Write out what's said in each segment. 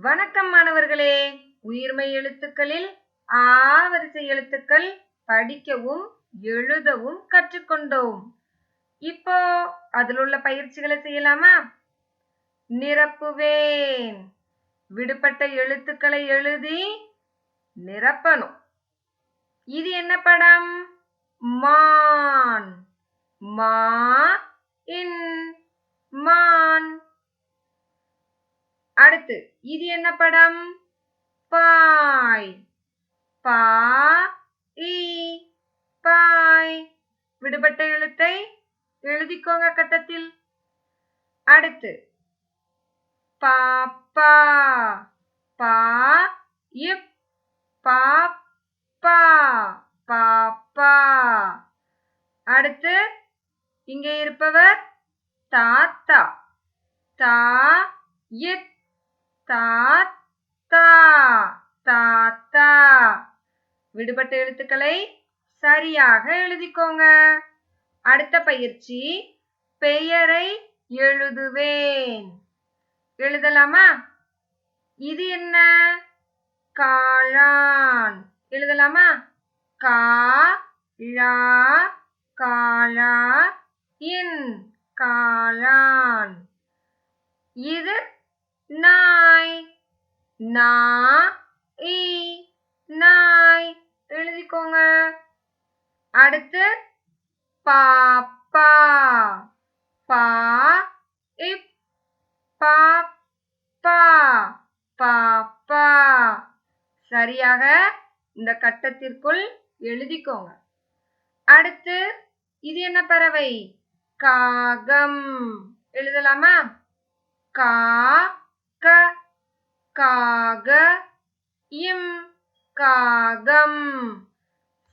வணக்கம் மாணவர்களே. உயிர்மெய் எழுத்துக்களில் ஆ வரிசை எழுத்துக்கள் படிக்கவும் எழுதவும் கற்றுக்கொண்டோம். இப்போ அதில் உள்ள பயிற்சிகளை செய்யலாமா? நிரப்புவேன். விடுபட்ட எழுத்துக்களை எழுதி நிரப்பணும். இது என்ன படம்? மான். மா இன் மான். அடுத்து இது என்ன படம்? பாய். பா இ பாய். விடுபட்ட எழுத்தை எழுதிக்கோங்க கட்டத்தில். அடுத்து பாப்பா. பா இப் பாப்பா. பாப்பா. அடுத்து இங்கே இருப்பவர் தாத்தா. தா இத் தாத்தா. தாத்தா. விடுபட்ட எழுத்துக்களை சரியாக எழுதிக்கோங்க. அடுத்த பயிற்சி பெயரை எழுதுவேன். எழுதலாமா? இது என்ன? காளான். எழுதலாமா? கா லா காளா இன் காளான். இது நாய். நா இ நாய். எழுதிக்கோங்க. அடுத்து பாப்பா. பா இப் பாப்பா. பாப்பா. சரியாக இந்த கட்டத்திற்குள் எழுதிக்கோங்க. அடுத்து இது என்ன பறவை? காகம். எழுதலாமா? கா க காக இம் காகம்.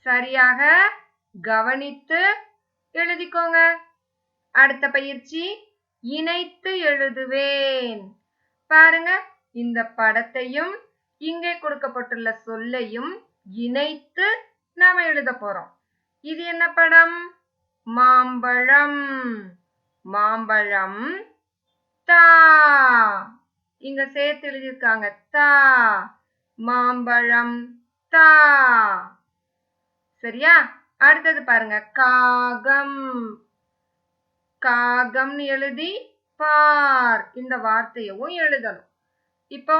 சரியாக கவனித்து எழுதிக்கோங்க. அடுத்த பயிற்சி இணைத்து எழுதுவேன். பாருங்க, இந்த படத்தையும் இங்கே கொடுக்கப்பட்டுள்ள சொல்லையும் இணைத்து நாம எழுத போறோம். இது என்ன படம்? மாம்பழம். மாம்பழம் தா. இங்க சேர்த்து எழுதியிருக்காங்க தா. மாம்பழம் தா. சரியா? அடுத்தது பாருங்க, காகம். காகம்னு எழுதி பார். இந்த வார்த்தையவும் எழுதணும். இப்போ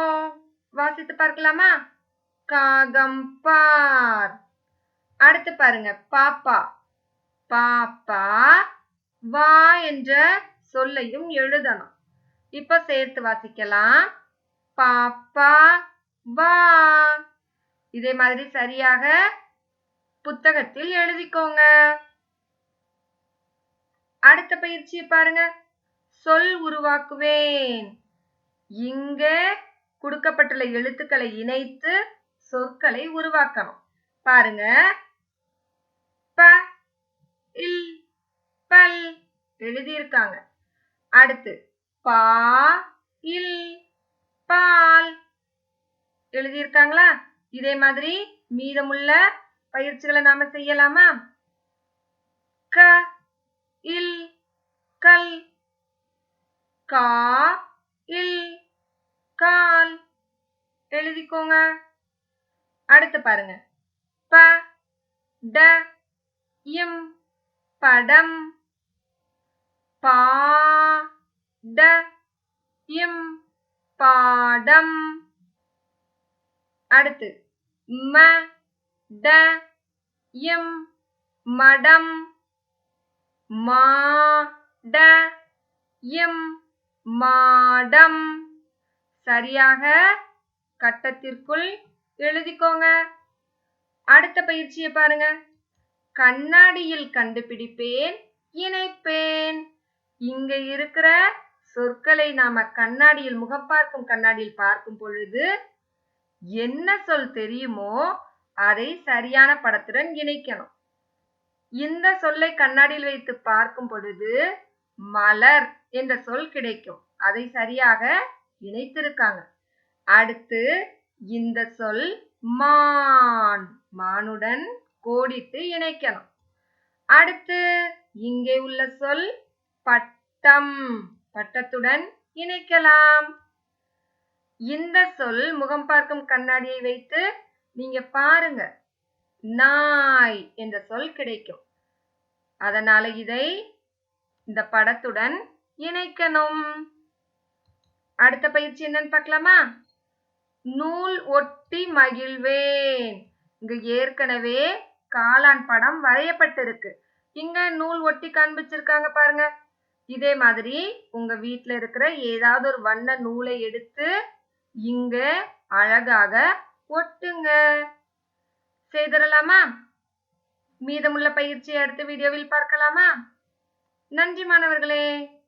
வாசித்து பார்க்கலாமா? காகம் பார். அடுத்து பாருங்க, பாப்பா. பாப்பா வா என்ற சொல்லையும் எழுதணும். இப்ப சேர்த்து வாசிக்கலாம். பாப்பா வா. இதே மாதிரி சரியாக புத்தகத்தில் எழுதிக்கோங்க. அடுத்த பயிற்சியை பாருங்க, சொல் உருவாக்குவேன். இங்க கொடுக்கப்பட்டுள்ள எழுத்துக்களை இணைத்து சொற்களை உருவாக்கணும். பாருங்க, ப இல் பல் எழுதியிருக்காங்க. அடுத்து பா இல் பால் எழுதியிருக்காங்களா? இதே மாதிரி மீதமுள்ள பயிற்சிகளை நாம செய்யலாமா? க இல் கல். கா இல் கால். எழுதிக்கோங்க. அடுத்து பாருங்க, ப ட இம் படம். பா ட இம் பாடம். அடுத்து ம ட இம் மடம். மா ட இம் மாடம். சரியாக கட்டத்திற்குள் எழுதிக்கோங்க. அடுத்த பயிற்சியை பாருங்க, கண்ணாடியில் கண்டுபிடிப்பேன் இணைப்பேன். இங்க இருக்கிற சொற்களை நாம கண்ணாடியில், முகம் பார்க்கும் கண்ணாடியில் பார்க்கும் பொழுது என்ன சொல் தெரியுமோ அதை சரியான படத்துடன் இணைக்கணும். இந்த சொல்லை கண்ணாடியில் வைத்து பார்க்கும் பொழுது மலர் என்ற சொல் கிடைக்கும். அதை சரியாக இணைத்திருக்காங்க. அடுத்து இந்த சொல் மான். மானுடன் கோடிட்டு இணைக்கணும். அடுத்து இங்கே உள்ள சொல் பட்டம். பட்டத்துடன் இணைக்கலாம். இந்த சொல் முகம் பார்க்கும் கண்ணாடியை வைத்து நீங்க பாருங்க. நாய் என்ற சொல் கிடைக்கும். அதனால இதை இந்த படத்துடன் இணைக்கணும். அடுத்த பயிற்சி என்னன்னு பார்க்கலாமா? நூல் ஒட்டி மகிழ்வேன். இங்க ஏற்கனவே காளான் படம் வரையப்பட்டிருக்கு. இங்க நூல் ஒட்டி காண்பிச்சிருக்காங்க பாருங்க. இதே மாதிரி உங்க வீட்ல இருக்கிற ஏதாவது ஒரு வண்ண நூலை எடுத்து இங்க அழகாக ஒட்டுங்க. செய்திடலாமா? மீதமுள்ள பயிற்சியை அடுத்த வீடியோவில் பார்க்கலாமா? நன்றி மாணவர்களே.